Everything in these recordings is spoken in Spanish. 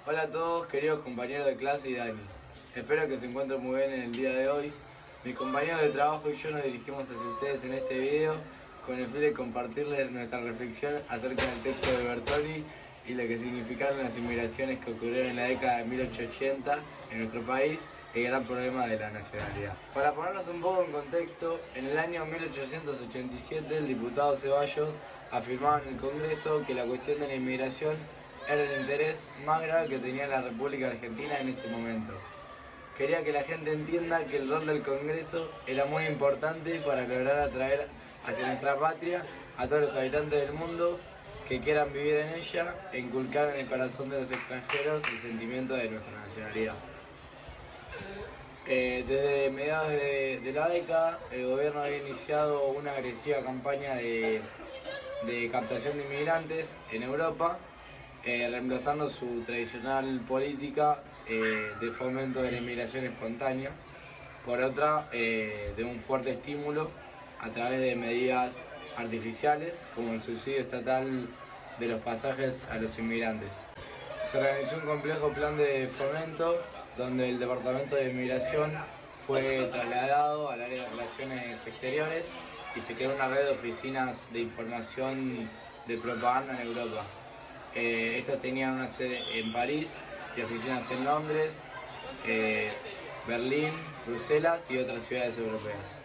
Hola a todos, queridos compañeros de clase y Dani. Espero que se encuentren muy bien en el día de hoy. Mis compañeros de trabajo y yo nos dirigimos hacia ustedes en este video con el fin de compartirles nuestra reflexión acerca del texto de Bertoni y lo que significaron las inmigraciones que ocurrieron en la década de 1880 en nuestro país y el gran problema de la nacionalidad. Para ponernos un poco en contexto, en el año 1887 el diputado Ceballos afirmaba en el Congreso que la cuestión de la inmigración era el interés más grave que tenía la República Argentina en ese momento. Quería que la gente entienda que el rol del Congreso era muy importante para lograr atraer hacia nuestra patria a todos los habitantes del mundo que quieran vivir en ella e inculcar en el corazón de los extranjeros el sentimiento de nuestra nacionalidad. Desde mediados de la década, el gobierno había iniciado una agresiva campaña de captación de inmigrantes en Europa, reemplazando su tradicional política de fomento de la inmigración espontánea por otra de un fuerte estímulo a través de medidas artificiales como el subsidio estatal de los pasajes a los inmigrantes. Se organizó un complejo plan de fomento donde el Departamento de Inmigración fue trasladado al área de Relaciones Exteriores y se creó una red de oficinas de información de propaganda en Europa. Estos tenían una sede en París y oficinas en Londres, Berlín, Bruselas y otras ciudades europeas,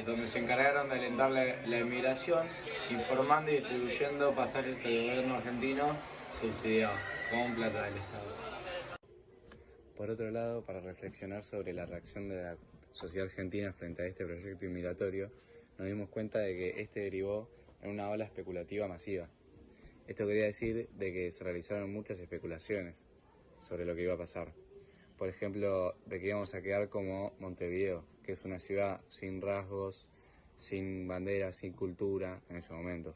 donde se encargaron de alentar la inmigración, informando y distribuyendo pasajes que el gobierno argentino subsidiaba como un plato del Estado. Por otro lado, para reflexionar sobre la reacción de la sociedad argentina frente a este proyecto inmigratorio, nos dimos cuenta de que este derivó en una ola especulativa masiva. Esto quería decir de que se realizaron muchas especulaciones sobre lo que iba a pasar. Por ejemplo, de que íbamos a quedar como Montevideo, que es una ciudad sin rasgos, sin bandera, sin cultura en ese momento.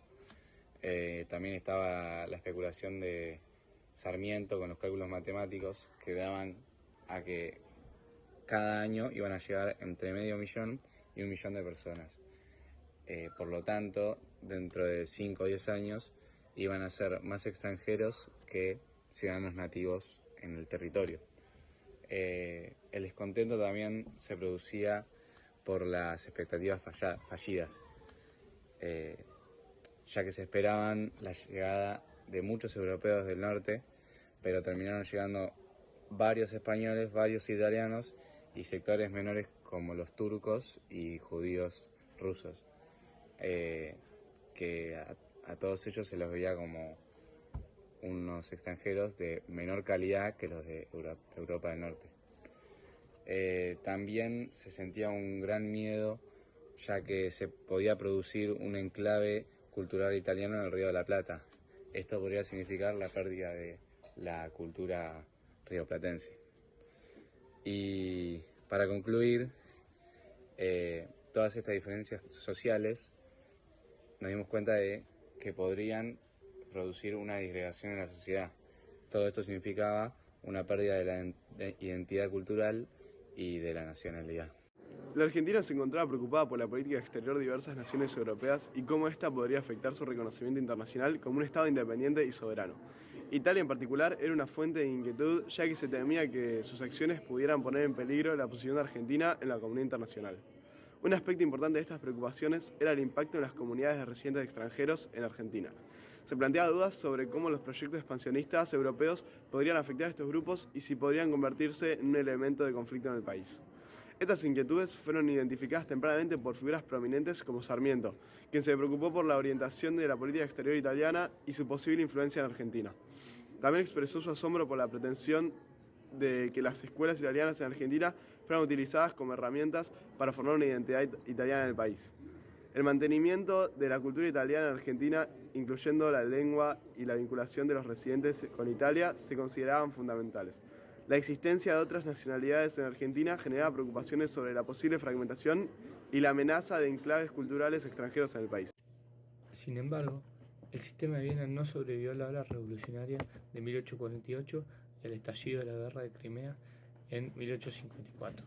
También estaba la especulación de Sarmiento con los cálculos matemáticos que daban a que cada año iban a llegar entre 500.000 y 1.000.000 de personas. Por lo tanto, dentro de 5 o 10 años iban a ser más extranjeros que ciudadanos nativos en el territorio. El descontento también se producía por las expectativas fallidas, ya que se esperaban la llegada de muchos europeos del norte, pero terminaron llegando varios españoles, varios italianos y sectores menores como los turcos y judíos rusos, que a todos ellos se los veía como unos extranjeros de menor calidad que los de Europa del Norte. También se sentía un gran miedo, ya que se podía producir un enclave cultural italiano en el Río de la Plata. Esto podría significar la pérdida de la cultura rioplatense. Y para concluir, todas estas diferencias sociales nos dimos cuenta de que podrían producir una disgregación en la sociedad. Todo esto significaba una pérdida de la identidad cultural y de la nacionalidad. La Argentina se encontraba preocupada por la política exterior de diversas naciones europeas y cómo esta podría afectar su reconocimiento internacional como un Estado independiente y soberano. Italia en particular era una fuente de inquietud, ya que se temía que sus acciones pudieran poner en peligro la posición de Argentina en la comunidad internacional. Un aspecto importante de estas preocupaciones era el impacto en las comunidades de residentes extranjeros en Argentina. Se planteaba dudas sobre cómo los proyectos expansionistas europeos podrían afectar a estos grupos y si podrían convertirse en un elemento de conflicto en el país. Estas inquietudes fueron identificadas tempranamente por figuras prominentes como Sarmiento, quien se preocupó por la orientación de la política exterior italiana y su posible influencia en Argentina. También expresó su asombro por la pretensión de que las escuelas italianas en Argentina fueran utilizadas como herramientas para formar una identidad italiana en el país. El mantenimiento de la cultura italiana en Argentina, incluyendo la lengua y la vinculación de los residentes con Italia, se consideraban fundamentales. La existencia de otras nacionalidades en Argentina generaba preocupaciones sobre la posible fragmentación y la amenaza de enclaves culturales extranjeros en el país. Sin embargo, el sistema de Viena no sobrevivió a la ola revolucionaria de 1848 y al estallido de la Guerra de Crimea en 1854.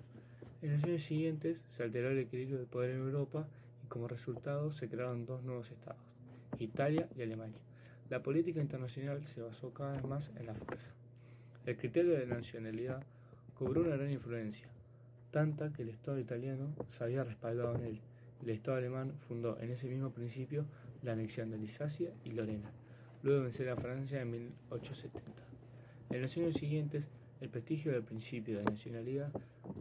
En los años siguientes se alteró el equilibrio de poder en Europa y como resultado se crearon dos nuevos estados, Italia y Alemania. La política internacional se basó cada vez más en la fuerza. El criterio de la nacionalidad cobró una gran influencia, tanta que el Estado italiano se había respaldado en él. El Estado alemán fundó en ese mismo principio la anexión de Alsacia y Lorena, luego de vencer a Francia en 1870. En los años siguientes, el prestigio del principio de nacionalidad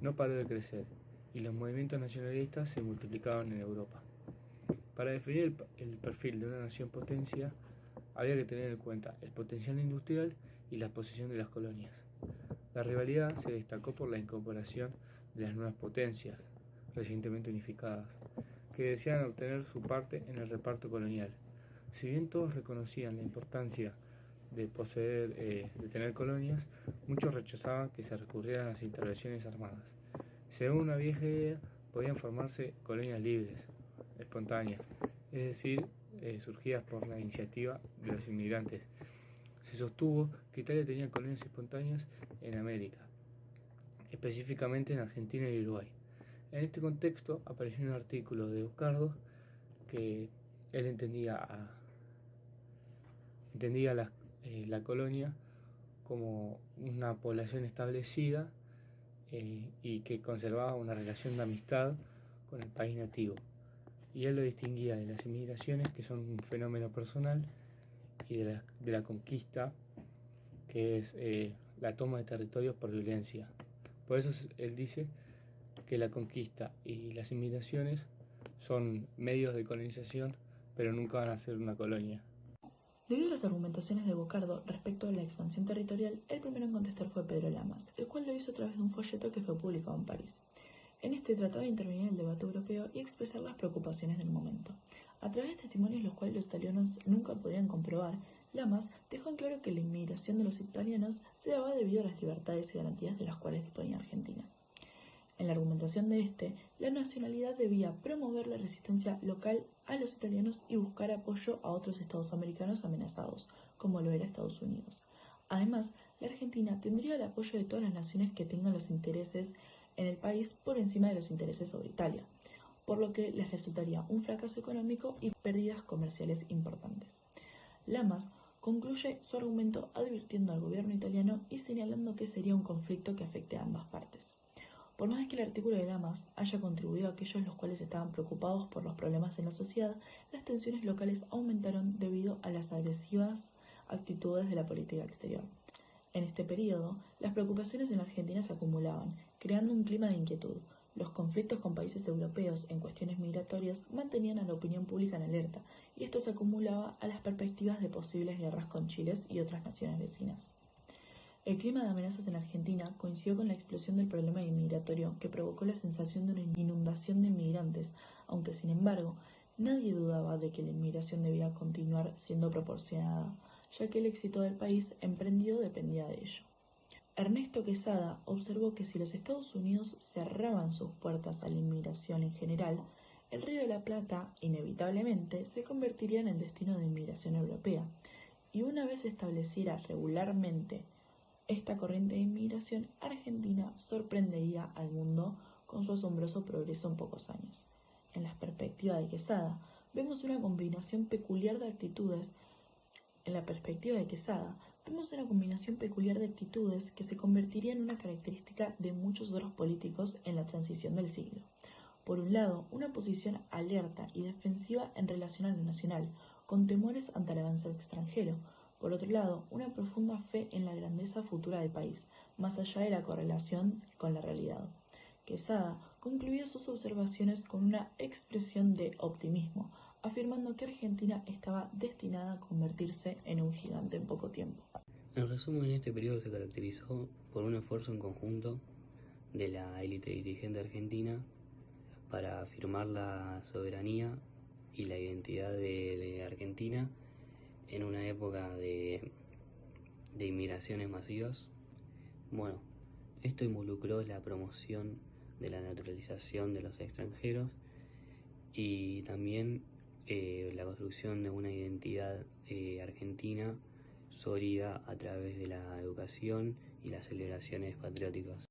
no paró de crecer y los movimientos nacionalistas se multiplicaron en Europa. Para definir el perfil de una nación potencia, había que tener en cuenta el potencial industrial y la posesión de las colonias. La rivalidad se destacó por la incorporación de las nuevas potencias, recientemente unificadas, que deseaban obtener su parte en el reparto colonial. Si bien todos reconocían la importancia de tener colonias, muchos rechazaban que se recurriera a las intervenciones armadas. Según una vieja idea, podían formarse colonias libres, espontáneas, es decir, surgidas por la iniciativa de los inmigrantes. Se sostuvo que Italia tenía colonias espontáneas en América, específicamente en Argentina y Uruguay. En este contexto apareció un artículo de Buscardo que él entendía la colonia como una población establecida y que conservaba una relación de amistad con el país nativo. Y él lo distinguía de las inmigraciones, que son un fenómeno personal, y de la conquista, que es la toma de territorios por violencia. Por eso él dice que la conquista y las inmigraciones son medios de colonización, pero nunca van a ser una colonia. Debido a las argumentaciones de Bocardo respecto a la expansión territorial, el primero en contestar fue Pedro Lamas, el cual lo hizo a través de un folleto que fue publicado en París. En este trataba de intervenir en el debate europeo y expresar las preocupaciones del momento. A través de testimonios los cuales los italianos nunca podrían comprobar, Lamas dejó en claro que la inmigración de los italianos se daba debido a las libertades y garantías de las cuales disponía Argentina. En la argumentación de la nacionalidad debía promover la resistencia local a los italianos y buscar apoyo a otros estados americanos amenazados, como lo era Estados Unidos. Además, la Argentina tendría el apoyo de todas las naciones que tengan los intereses en el país por encima de los intereses sobre Italia, por lo que les resultaría un fracaso económico y pérdidas comerciales importantes. Lamas concluye su argumento advirtiendo al gobierno italiano y señalando que sería un conflicto que afecte a ambas partes. Por más que el artículo de Lamas haya contribuido a aquellos los cuales estaban preocupados por los problemas en la sociedad, las tensiones locales aumentaron debido a las agresivas actitudes de la política exterior. En este periodo, las preocupaciones en la Argentina se acumulaban, creando un clima de inquietud. Los conflictos con países europeos en cuestiones migratorias mantenían a la opinión pública en alerta, y esto se acumulaba a las perspectivas de posibles guerras con Chile y otras naciones vecinas. El clima de amenazas en Argentina coincidió con la explosión del problema inmigratorio que provocó la sensación de una inundación de inmigrantes, aunque sin embargo nadie dudaba de que la inmigración debía continuar siendo proporcionada, ya que el éxito del país emprendido dependía de ello. Ernesto Quesada observó que si los Estados Unidos cerraban sus puertas a la inmigración en general, el Río de la Plata inevitablemente se convertiría en el destino de inmigración europea, y una vez estableciera regularmente esta corriente de inmigración, Argentina sorprendería al mundo con su asombroso progreso en pocos años. En la perspectiva de Quesada, vemos una combinación peculiar de actitudes que se convertiría en una característica de muchos otros políticos en la transición del siglo. Por un lado, una posición alerta y defensiva en relación a lo nacional, con temores ante el avance extranjero. Por otro lado, una profunda fe en la grandeza futura del país, más allá de la correlación con la realidad. Quesada concluyó sus observaciones con una expresión de optimismo, afirmando que Argentina estaba destinada a convertirse en un gigante en poco tiempo. En resumen, este periodo se caracterizó por un esfuerzo en conjunto de la élite dirigente argentina para afirmar la soberanía y la identidad de Argentina en una época de inmigraciones masivas. Bueno, esto involucró la promoción de la naturalización de los extranjeros y también la construcción de una identidad argentina sólida a través de la educación y las celebraciones patrióticas.